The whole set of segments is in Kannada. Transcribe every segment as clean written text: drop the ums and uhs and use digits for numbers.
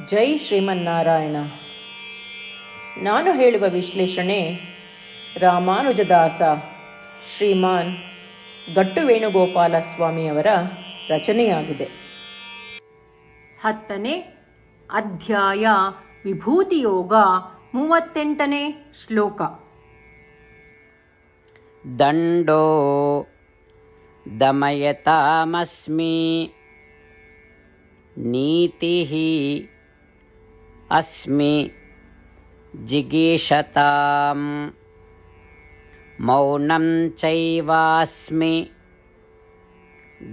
ಜೈ ಶ್ರೀಮನ್ನಾರಾಯಣ. ನಾನು ಹೇಳುವ ವಿಶ್ಲೇಷಣೆ ರಾಮಾನುಜದಾಸ ಶ್ರೀಮಾನ್ ಗಟ್ಟು ವೇಣುಗೋಪಾಲ ಸ್ವಾಮಿಯವರ ರಚನೆಯಾಗಿದೆ. 10ನೇ ಅಧ್ಯಾಯ ವಿಭೂತಿಯೋಗ 38ನೇ ಶ್ಲೋಕ. ದಂಡೋ ದಮಯತಾಮಸ್ಮಿ ನೀತಿಃ ಅಸ್ಮಿ ಜಿಗೀಷತಾಂ ಮೌನಂ ಚೈವಾಸ್ಮಿ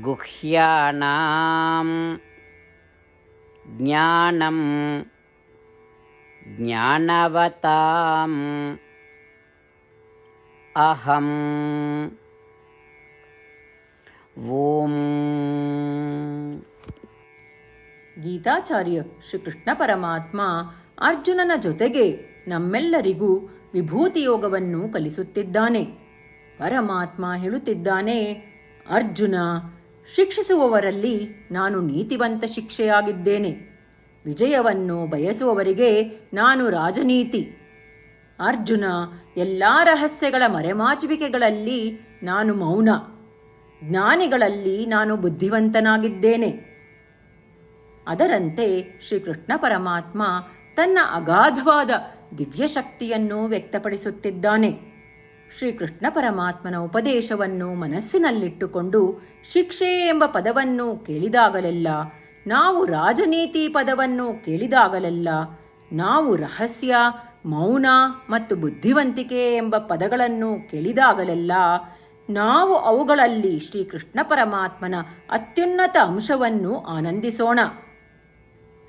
ಗುಹ್ಯಾನಾಂ ಜ್ಞಾನಂ ಜ್ಞಾನವತಾಂ ಅಹಂ. ಓಂ. ಗೀತಾಚಾರ್ಯ ಶ್ರೀಕೃಷ್ಣ ಪರಮಾತ್ಮ ಅರ್ಜುನನ ಜೊತೆಗೆ ನಮ್ಮೆಲ್ಲರಿಗೂ ವಿಭೂತಿ ಯೋಗವನ್ನು ಕಲಿಸುತ್ತಿದ್ದಾನೆ. ಪರಮಾತ್ಮ ಹೇಳುತ್ತಿದ್ದಾನೆ, ಅರ್ಜುನ, ಶಿಕ್ಷಿಸುವವರಲ್ಲಿ ನಾನು ನೀತಿವಂತ ಶಿಕ್ಷೆಯಾಗಿದ್ದೇನೆ. ವಿಜಯವನ್ನು ಬಯಸುವವರಿಗೆ ನಾನು ರಾಜನೀತಿ. ಅರ್ಜುನ, ಎಲ್ಲ ರಹಸ್ಯಗಳ ಮರೆಮಾಚುವಿಕೆಗಳಲ್ಲಿ ನಾನು ಮೌನ. ಜ್ಞಾನಿಗಳಲ್ಲಿ ನಾನು ಬುದ್ಧಿವಂತನಾಗಿದ್ದೇನೆ. ಅದರಂತೆ ಶ್ರೀಕೃಷ್ಣ ಪರಮಾತ್ಮ ತನ್ನ ಅಗಾಧವಾದ ದಿವ್ಯಶಕ್ತಿಯನ್ನು ವ್ಯಕ್ತಪಡಿಸುತ್ತಿದ್ದಾನೆ. ಶ್ರೀಕೃಷ್ಣ ಪರಮಾತ್ಮನ ಉಪದೇಶವನ್ನು ಮನಸ್ಸಿನಲ್ಲಿಟ್ಟುಕೊಂಡು ಶಿಕ್ಷೆ ಎಂಬ ಪದವನ್ನು ಕೇಳಿದಾಗಲೆಲ್ಲ, ನಾವು ರಾಜನೀತಿ ಪದವನ್ನು ಕೇಳಿದಾಗಲೆಲ್ಲ, ನಾವು ರಹಸ್ಯ, ಮೌನ ಮತ್ತು ಬುದ್ಧಿವಂತಿಕೆ ಎಂಬ ಪದಗಳನ್ನು ಕೇಳಿದಾಗಲೆಲ್ಲ ನಾವು ಅವುಗಳಲ್ಲಿ ಶ್ರೀಕೃಷ್ಣ ಪರಮಾತ್ಮನ ಅತ್ಯುನ್ನತ ಅಂಶವನ್ನು ಆನಂದಿಸೋಣ.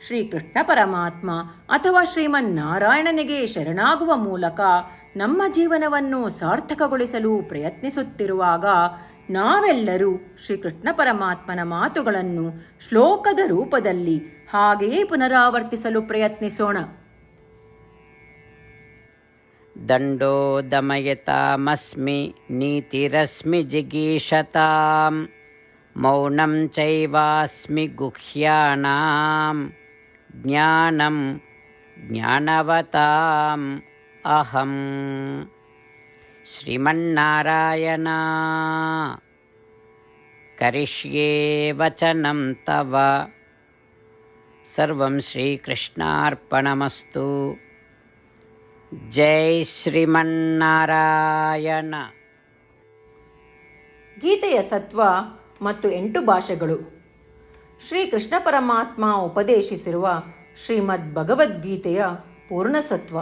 ಶ್ರೀಕೃಷ್ಣ ಪರಮಾತ್ಮ ಅಥವಾ ಶ್ರೀಮನ್ನಾರಾಯಣನಿಗೆ ಶರಣಾಗುವ ಮೂಲಕ ನಮ್ಮ ಜೀವನವನ್ನು ಸಾರ್ಥಕಗೊಳಿಸಲು ಪ್ರಯತ್ನಿಸುತ್ತಿರುವಾಗ ನಾವೆಲ್ಲರೂ ಶ್ರೀಕೃಷ್ಣ ಪರಮಾತ್ಮನ ಮಾತುಗಳನ್ನು ಶ್ಲೋಕದ ರೂಪದಲ್ಲಿ ಹಾಗೆಯೇ ಪುನರಾವರ್ತಿಸಲು ಪ್ರಯತ್ನಿಸೋಣ. ದಂಡೋ ದಮಯತಾಮಸ್ಮಿ ನೀತಿರಸ್ಮಿ ಜಿಗೀಷತಾಂ ಮೌನಂ ಚೈವಾಸ್ಮಿ ಗುಹ್ಯಾನಾಂ ಜ್ಞಾನಂ ಜ್ಞಾನವತಾಂ ಅಹಂ. ಶ್ರೀಮನ್ನಾರಾಯಣ ಕರಿಷ್ಯೇ ವಚನಂ ತವ. ಸರ್ವಂ ಶ್ರೀಕೃಷ್ಣಾರ್ಪಣಮಸ್ತು. ಜೈ ಶ್ರೀಮನ್ನಾರಾಯಣ. ಗೀತೆಯ ಸತ್ವ ಮತ್ತು 8 ಭಾಷೆಗಳು. ಶ್ರೀಕೃಷ್ಣ ಪರಮಾತ್ಮ ಉಪದೇಶಿಸಿರುವ ಶ್ರೀಮದ್ ಭಗವದ್ಗೀತೆಯ ಪೂರ್ಣಸತ್ವ.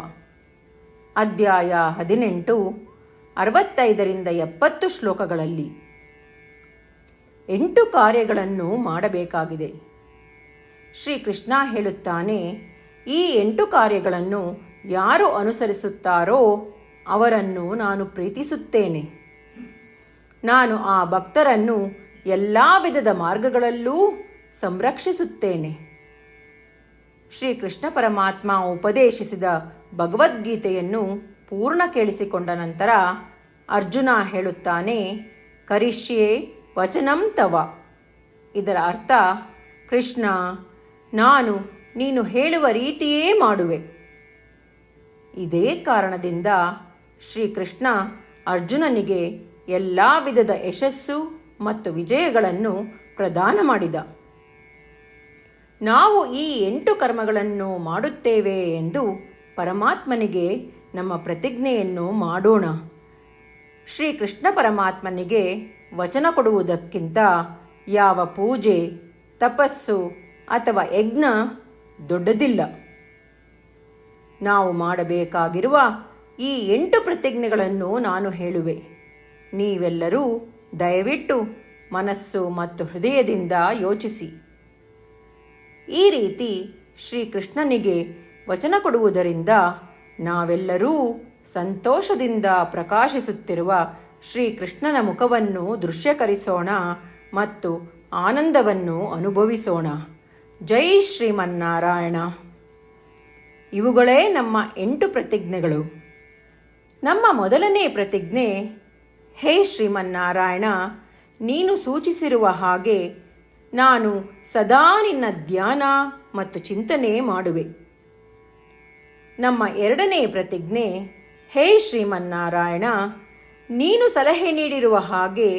ಅಧ್ಯಾಯ 18, 65ರಿಂದ 70 ಶ್ಲೋಕಗಳಲ್ಲಿ 8 ಕಾರ್ಯಗಳನ್ನು ಮಾಡಬೇಕಾಗಿದೆ. ಶ್ರೀಕೃಷ್ಣ ಹೇಳುತ್ತಾನೆ, ಈ 8 ಕಾರ್ಯಗಳನ್ನು ಯಾರು ಅನುಸರಿಸುತ್ತಾರೋ ಅವರನ್ನು ನಾನು ಪ್ರೀತಿಸುತ್ತೇನೆ. ನಾನು ಆ ಭಕ್ತರನ್ನು ಎಲ್ಲ ವಿಧದ ಮಾರ್ಗಗಳಲ್ಲೂ ಸಂರಕ್ಷಿಸುತ್ತೇನೆ. ಶ್ರೀಕೃಷ್ಣ ಪರಮಾತ್ಮ ಉಪದೇಶಿಸಿದ ಭಗವದ್ಗೀತೆಯನ್ನು ಪೂರ್ಣ ಕೇಳಿಸಿಕೊಂಡ ನಂತರ ಅರ್ಜುನ ಹೇಳುತ್ತಾನೆ, ಕರಿಷ್ಯೇ ವಚನಂ ತವ. ಇದರ ಅರ್ಥ, ಕೃಷ್ಣ, ನಾನು ನೀನು ಹೇಳುವ ರೀತಿಯೇ ಮಾಡುವೆ. ಇದೇ ಕಾರಣದಿಂದ ಶ್ರೀಕೃಷ್ಣ ಅರ್ಜುನನಿಗೆ ಎಲ್ಲ ವಿಧದ ಯಶಸ್ಸು ಮತ್ತು ವಿಜಯಗಳನ್ನು ಪ್ರದಾನ ಮಾಡಿದ. ನಾವು ಈ 8 ಕರ್ಮಗಳನ್ನು ಮಾಡುತ್ತೇವೆ ಎಂದು ಪರಮಾತ್ಮನಿಗೆ ನಮ್ಮ ಪ್ರತಿಜ್ಞೆಯನ್ನು ಮಾಡೋಣ. ಶ್ರೀಕೃಷ್ಣ ಪರಮಾತ್ಮನಿಗೆ ವಚನ ಕೊಡುವುದಕ್ಕಿಂತ ಯಾವ ಪೂಜೆ, ತಪಸ್ಸು ಅಥವಾ ಯಜ್ಞ ದೊಡ್ಡದಿಲ್ಲ. ನಾವು ಮಾಡಬೇಕಾಗಿರುವ ಈ 8 ಪ್ರತಿಜ್ಞೆಗಳನ್ನು ನಾನು ಹೇಳುವೆ. ನೀವೆಲ್ಲರೂ ದಯವಿಟ್ಟು ಮನಸ್ಸು ಮತ್ತು ಹೃದಯದಿಂದ ಯೋಚಿಸಿ. ಈ ರೀತಿ ಶ್ರೀಕೃಷ್ಣನಿಗೆ ವಚನ ಕೊಡುವುದರಿಂದ ನಾವೆಲ್ಲರೂ ಸಂತೋಷದಿಂದ ಪ್ರಕಾಶಿಸುತ್ತಿರುವ ಶ್ರೀಕೃಷ್ಣನ ಮುಖವನ್ನು ದೃಶ್ಯಕರಿಸೋಣ ಮತ್ತು ಆನಂದವನ್ನು ಅನುಭವಿಸೋಣ. ಜೈ ಶ್ರೀಮನ್ನಾರಾಯಣ. ಇವುಗಳೇ ನಮ್ಮ 8 ಪ್ರತಿಜ್ಞೆಗಳು. ನಮ್ಮ ಮೊದಲನೇ ಪ್ರತಿಜ್ಞೆ, ಹೇ ಶ್ರೀಮನ್ನಾರಾಯಣ, ನೀನು ಸೂಚಿಸಿರುವ ಹಾಗೆ ನಾನು ಸದಾ ನಿನ್ನ ಧ್ಯಾನ ಮತ್ತು ಚಿಂತನೆ ಮಾಡುವೆ. ನಮ್ಮ ಎರಡನೇ ಪ್ರತಿಜ್ಞೆ, ಹೇ ಶ್ರೀಮನ್ನಾರಾಯಣ, ನೀನು ಸಲಹೆ ನೀಡಿರುವ ಹಾಗೆ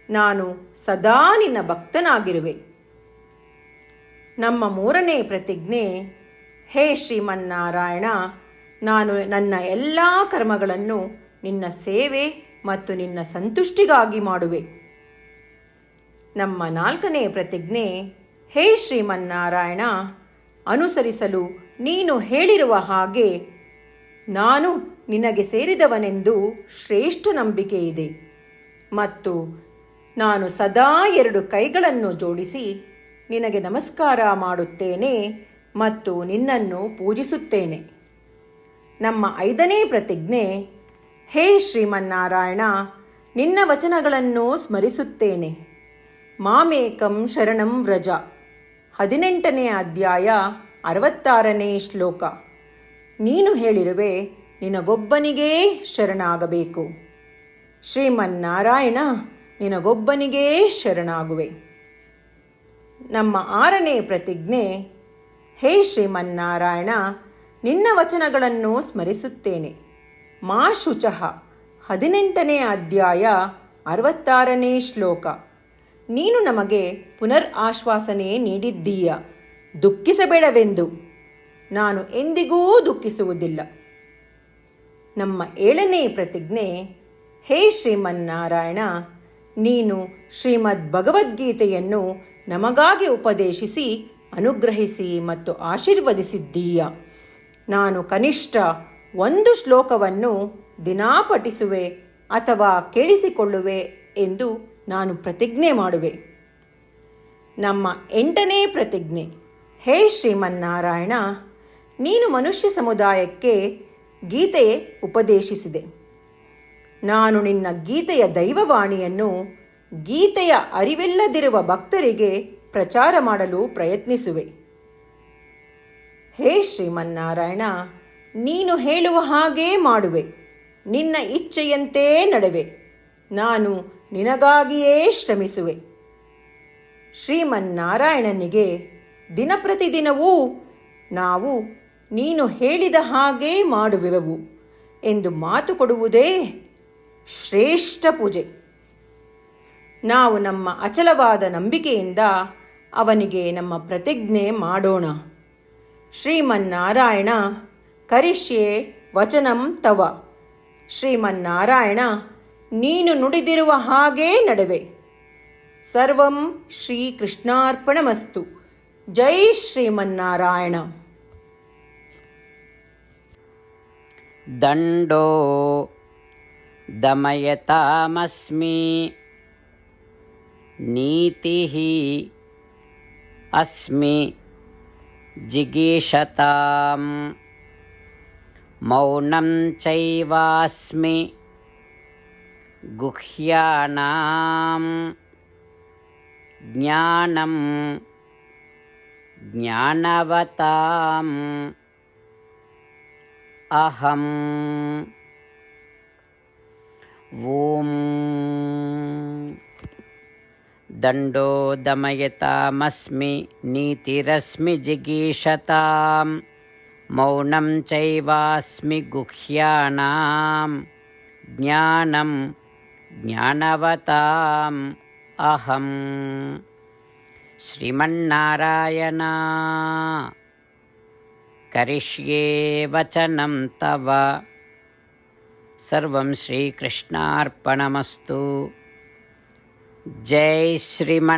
ನಾನು ಸದಾ ನಿನ್ನ ಭಕ್ತನಾಗಿರುವೆ. ನಮ್ಮ ಮೂರನೇ ಪ್ರತಿಜ್ಞೆ, ಹೇ ಶ್ರೀಮನ್ನಾರಾಯಣ, ನಾನು ನನ್ನ ಎಲ್ಲ ಕರ್ಮಗಳನ್ನು ನಿನ್ನ ಸೇವೆ ಮತ್ತು ನಿನ್ನ ಸಂತುಷ್ಟಿಗಾಗಿ ಮಾಡುವೆ. ನಮ್ಮ ನಾಲ್ಕನೇ ಪ್ರತಿಜ್ಞೆ, ಹೇ ಶ್ರೀಮನ್ನಾರಾಯಣ, ಅನುಸರಿಸಲು ನೀನು ಹೇಳಿರುವ ಹಾಗೆ ನಾನು ನಿನಗೆ ಸೇರಿದವನೆಂದು ಶ್ರೇಷ್ಠ ನಂಬಿಕೆ ಇದೆ ಮತ್ತು ನಾನು ಸದಾ 2 ಕೈಗಳನ್ನು ಜೋಡಿಸಿ ನಿನಗೆ ನಮಸ್ಕಾರ ಮಾಡುತ್ತೇನೆ ಮತ್ತು ನಿನ್ನನ್ನು ಪೂಜಿಸುತ್ತೇನೆ. ನಮ್ಮ 5ನೇ ಪ್ರತಿಜ್ಞೆ, ಹೇ ಶ್ರೀಮನ್ನಾರಾಯಣ, ನಿನ್ನ ವಚನಗಳನ್ನು ಸ್ಮರಿಸುತ್ತೇನೆ. ಮಾಮೇಕಂ ಶರಣಂ ವ್ರಜ, 18ನೇ ಅಧ್ಯಾಯ 66ನೇ ಶ್ಲೋಕ. ನೀನು ಹೇಳಿರುವೆ, ನಿನಗೊಬ್ಬನಿಗೇ ಶರಣಾಗಬೇಕು. ಶ್ರೀಮನ್ನಾರಾಯಣ, ನಿನಗೊಬ್ಬನಿಗೇ ಶರಣಾಗುವೆ. ನಮ್ಮ 6ನೇ ಪ್ರತಿಜ್ಞೆ, ಹೇ ಶ್ರೀಮನ್ನಾರಾಯಣ, ನಿನ್ನ ವಚನಗಳನ್ನು ಸ್ಮರಿಸುತ್ತೇನೆ. ಮಾ ಶುಚಃ, 18ನೇ ಅಧ್ಯಾಯ 66ನೇ ಶ್ಲೋಕ. ನೀನು ನಮಗೆ ಪುನರ್ ಆಶ್ವಾಸನೆ ನೀಡಿದ್ದೀಯ, ದುಃಖಿಸಬೇಡವೆಂದು. ನಾನು ಎಂದಿಗೂ ದುಃಖಿಸುವುದಿಲ್ಲ. ನಮ್ಮ 7ನೇ ಪ್ರತಿಜ್ಞೆ, ಹೇ ಶ್ರೀಮನ್ನಾರಾಯಣ, ನೀನು ಶ್ರೀಮದ್ ಭಗವದ್ಗೀತೆಯನ್ನು ನಮಗಾಗಿ ಉಪದೇಶಿಸಿ ಅನುಗ್ರಹಿಸಿ ಮತ್ತು ಆಶೀರ್ವದಿಸಿದ್ದೀಯ. ನಾನು ಕನಿಷ್ಠ 1 ಶ್ಲೋಕವನ್ನು ದಿನಾ ಪಠಿಸುವೆ ಅಥವಾ ಕೇಳಿಸಿಕೊಳ್ಳುವೆ ಎಂದು ನಾನು ಪ್ರತಿಜ್ಞೆ ಮಾಡುವೆ. ನಮ್ಮ 8ನೇ ಪ್ರತಿಜ್ಞೆ, ಹೇ ಶ್ರೀಮನ್ನಾರಾಯಣ, ನೀನು ಮನುಷ್ಯ ಸಮುದಾಯಕ್ಕೆ ಗೀತೆ ಉಪದೇಶಿಸಿದೆ. ನಾನು ನಿನ್ನ ಗೀತೆಯ ದೈವವಾಣಿಯನ್ನು ಗೀತೆಯ ಅರಿವಿಲ್ಲದಿರುವ ಭಕ್ತರಿಗೆ ಪ್ರಚಾರ ಮಾಡಲು ಪ್ರಯತ್ನಿಸುವೆ. ಹೇ ಶ್ರೀಮನ್ನಾರಾಯಣ, ನೀನು ಹೇಳುವ ಹಾಗೇ ಮಾಡುವೆ. ನಿನ್ನ ಇಚ್ಛೆಯಂತೆ ನಡೆವೆ. ನಾನು ನಿನಗಾಗಿಯೇ ಶ್ರಮಿಸುವೆ. ಶ್ರೀಮನ್ನಾರಾಯಣನಿಗೆ ದಿನಪ್ರತಿದಿನವೂ ನಾವು ನೀನು ಹೇಳಿದ ಹಾಗೇ ಮಾಡುವೆವು ಎಂದು ಮಾತು ಕೊಡುವುದೇ ಶ್ರೇಷ್ಠ ಪೂಜೆ. ನಾವು ನಮ್ಮ ಅಚಲವಾದ ನಂಬಿಕೆಯಿಂದ ಅವನಿಗೆ ನಮ್ಮ ಪ್ರತಿಜ್ಞೆ ಮಾಡೋಣ. ಶ್ರೀಮನ್ನಾರಾಯಣ, ಕರಿಷ್ಯೆ ವಚನಂ ತವ. ಶ್ರೀಮನ್ನಾರಾಯಣ, ನೀನು ನುಡಿದಿರುವ ಹಾಗೇ ನಡೆವೆ. ಸರ್ವಂ ಶ್ರೀಕೃಷ್ಣಾರ್ಪಣಮಸ್ತು. ಜೈ ಶ್ರೀಮನ್ನಾರಾಯಣ. ದಂಡೋ ದಮಯತಾಮಸ್ಮಿ ನೀತಿಃ ಅಸ್ಮಿ ಜಿಗೀಷತಾಂ ಮೌನಂ ಚೈವಾಸ್ಮಿ ಗುಹ್ಯಾನಾಂ ಜ್ಞಾನಂ ಜ್ಞಾನವತಾಂ ಅಹಂ. ಓಂ ದಂಡೋ ದಮಯತಾಮಸ್ಮಿ ನೀತಿರಸ್ಮಿ ಜಿಗೀಷತಾಂ ಮೌನಂ ಚೈವಾಸ್ಮಿ ಗುಹ್ಯಾನಾಂ ಜ್ಞಾನಂ ಜ್ಞಾನವತಾಂ ಅಹಂ. ಶ್ರೀಮನ್ನಾರಾಯಣ, ಕರಿಷ್ಯೆ ವಚನಂ ತವ. ಸರ್ವಂ ಶ್ರೀಕೃಷ್ಣಾರ್ಪಣಮಸ್ತು. ಜೈ ಶ್ರೀಮನ್ನಾರಾಯಣ.